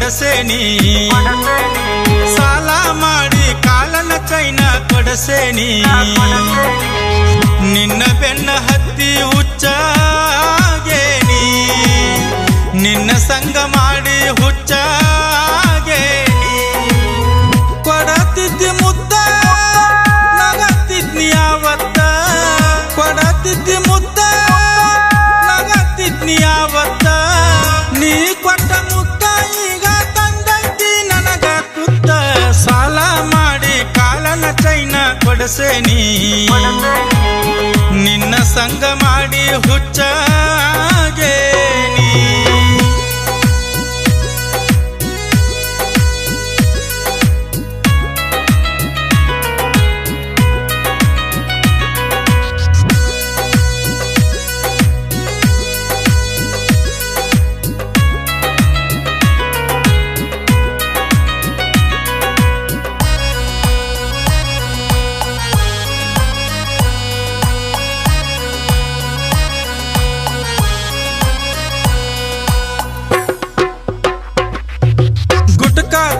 ಕೊಡಸೇನಿ ಸಾಲ ಮಾಡಿ ಕಾಲನ ಚೈನ ಕೊಡಸೇನಿ ನಿನ್ನ ಬೆನ್ನ ಹತ್ತಿ ಹುಚ್ಚಾಗೇನಿ ನಿನ್ನ ಸಂಗ ಮಾಡಿ ಹುಚ್ಚಾಗೇನಿ ಕೊಡತಿದ್ದಿ ಮುದ್ದ ನಗತಿದ್ನಿ ಯಾವತ್ತ ಕೊಡತಿದ್ದಿ ಮುದ್ದ ನಗತಿದ್ನಿ ಯಾವತ್ತ ನೀ ಕೊಟ್ಟ ಮುತ್ತ ಈಗ ತಂದೈತಿ ನನಗ ಕುತ್ತ ಸಾಲ ಮಾಡಿ ಕಾಲನ ಚೈನ ಕೊಡಸೇನಿ ನಿನ್ನ ಸಂಗ ಮಾಡಿ ಹುಚ್ಚಾಗೇನಿ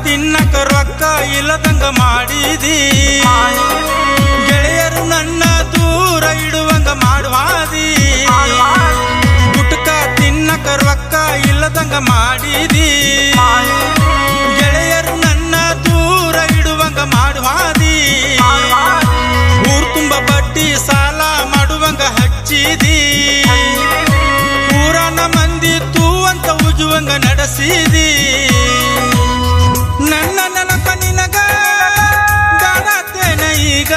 ತಿನ್ನಕ ರೊಕ್ಕ ಇಲ್ಲದಂಗ ಮಾಡಿದಿ ಗೆಳೆಯರು ನನ್ನ ದೂರ ಇಡುವಂಗ ಮಾಡುವಾದಿ ಗುಟ್ಕ ತಿನ್ನಕ ರೊಕ್ಕ ಇಲ್ಲದಂಗ ಮಾಡಿದಿ ಗೆಳೆಯರು ನನ್ನ ದೂರ ಇಡುವಂಗ ಮಾಡುವಾದಿ ಊರ್ ತುಂಬ ಬಡ್ಡಿ ಸಾಲ ಮಾಡುವಂಗ ಹಚ್ಚಿದಿ ಊರನ ಮಂದಿ ತೂ ಅಂತ ಉಜುವಂಗ ನಡೆಸಿದಿ ನನ್ನ ನೆನಪ ನಿನಗ ಗಾಡತೇನ ಈಗ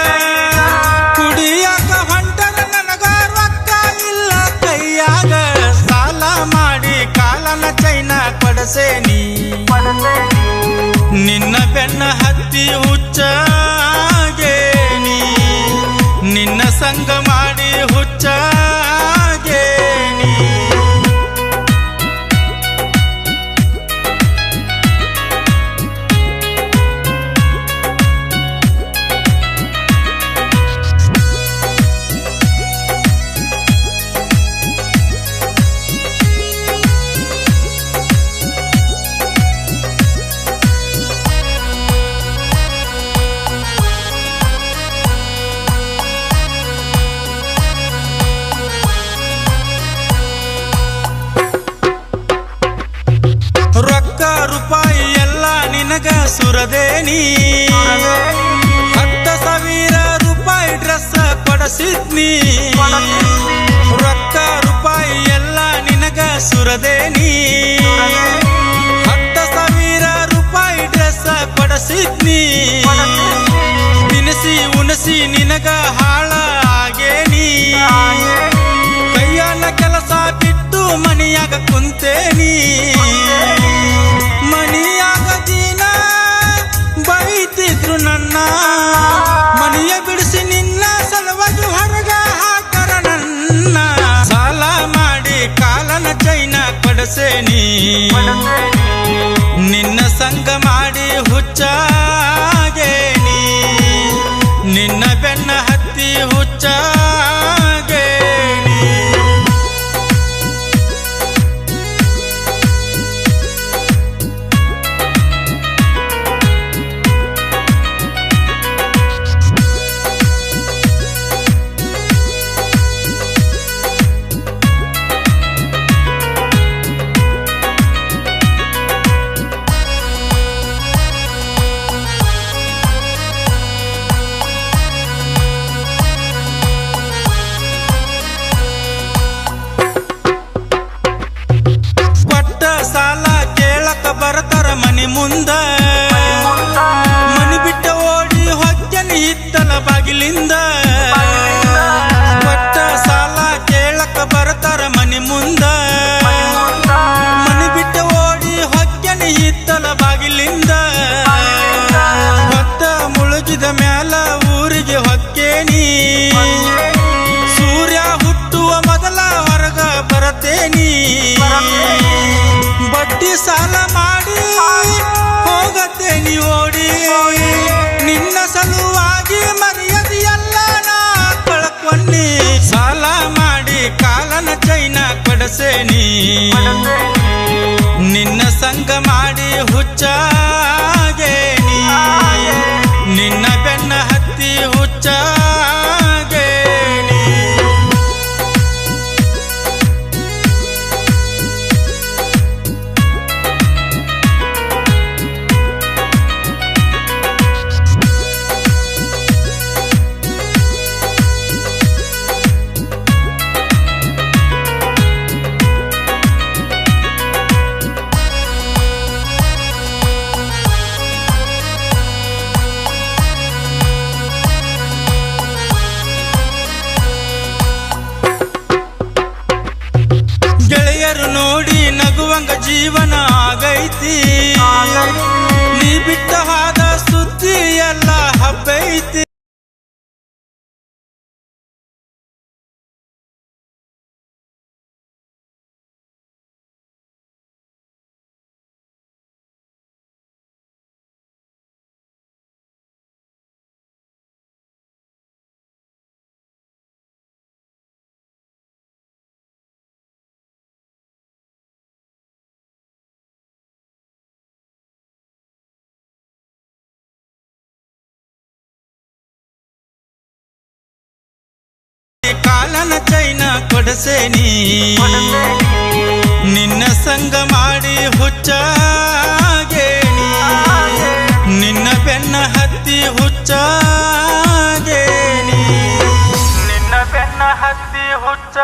ಕುಡಿಯಾಕ ಹೊಂಟರ ನನಗ ರೊಕ್ಕ ಇಲ್ಲ ಕೈಯಾಗ ಸಾಲ ಮಾಡಿ ಕಾಲನ ಚೈನ ಕೊಡಸೇನಿ ನಿನ್ನ ಬೆನ್ನ ಹತ್ತಿ ಹುಚ್ಚಾಗೇನಿ ನಿನ್ನ ಸಂಗ ಮಾಡಿ ಹುಚ್ಚಾಗೇನಿ ರೊಕ್ಕ ರೂಪಾಯಿ ಎಲ್ಲ ನಿನಗ ಸುರದೇನಿ 10,000 ರೂಪಾಯಿ ಡ್ರೆಸ್ ಕೊಡಸಿದ್ನಿ ರೊಕ್ಕ ರೂಪಾಯಿ ಎಲ್ಲ ನಿನಗ ಸುರದೇನಿ 10,000 ರೂಪಾಯಿ ಡ್ರೆಸ್ ಕೊಡಸಿದ್ನಿ ತಿನಿಸಿ ಉಣಸಿ ನಿನಗ ಹಾಳ ಆಗೇನಿ ಕೈಯನ ಕೆಲಸ ಬಿಟ್ಟು ಮನಿಯಾಗ ಕುಂತೇನಿ ಮನಿಯಾಗ ದಿನ ಬೈತಿದ್ರು ನನ್ನ ಮನಿಯ ಬಿಡಿಸಿ ನಿನ್ನ ಸಲುವಾಗಿ ಹೊರಗ ಹಾಕರ ನನ್ನ ಸಾಲ ಮಾಡಿ ಕಾಲನ ಚೈನ ಕೊಡಸೇನಿ ನಿನ್ನ ಸಂಗ ಮಾಡಿ ಹುಚ್ಚಾಗೇನಿ ನಿನ್ನ ಬೆನ್ನ ಹತ್ತಿ ಹುಚ್ಚಾಗೇನಿ ಸಾಲ ಕೇಳಕ ಬರತಾರ ಮನಿ ಮುಂದ ಮನಿ ಬಿಟ್ಟ ಓಡಿ ಹೊಕ್ಕನಿ ಹಿತ್ತಲ ಬಾಗಿಲಿಂದ ಕೊಟ್ಟ ಸಾಲ ಕೇಳಕ ಬರತಾರ ಮನಿ ಮುಂದ ಮನಿ ಬಿಟ್ಟ ಓಡಿ ಹೊಕ್ಕನಿ ಹಿತ್ತಲ ಬಾಗಿಲಿಂದ ಹೊತ್ತ ಮುಳುಗಿದ ಮ್ಯಾಲ ಊರಿಗೆ ಹೊಕ್ಕೇನಿ ಸೂರ್ಯ ಹುಟ್ಟುವ ಮೊದಲ ಹೊರಗ ಬರತೇನಿ ಬಡ್ಡಿ ಸಾಲ ಮಾಡಿ ಹೋಗತೇನಿ ಓಡಿ ನಿನ್ನ ಸಲುವಾಗಿ ಮರ್ಯಾದೆಯಲ್ಲ ನಾ ಕಳ್ಕೊಂಡಿ ಸಾಲ ಮಾಡಿ ಕಾಲನ ಚೈನ ಕೊಡಸೇನಿ ನಿನ್ನ ಸಂಗ ಸಂಗ ಮಾಡಿ ಹುಚ್ಚಾಗೇನಿ ನಿನ್ನ ಬೆನ್ನ ಹತ್ತಿ ಹುಚ್ಚಾಗೇನಿ ಗೆಳೆಯರು ನೋಡಿ ನಗುವಂಗ ಜೀವನ ಆಗೈತಿ ನೀ ಬಿಟ್ಟ ಹಾದ ಸುದ್ದಿ ಎಲ್ಲ ಹಬ್ಬೈತಿ ಕಾಲನ ಚೈನ ಕೊಡಸೇನಿ ನಿನ್ನ ಸಂಗ ಮಾಡಿ ಹುಚ್ಚಾಗೇನಿ ನಿನ್ನ ಬೆನ್ನ ಹತ್ತಿ ಹುಚ್ಚಾಗೇನಿ ನಿನ್ನ ಬೆನ್ನ ಹತ್ತಿ ಹುಚ್ಚ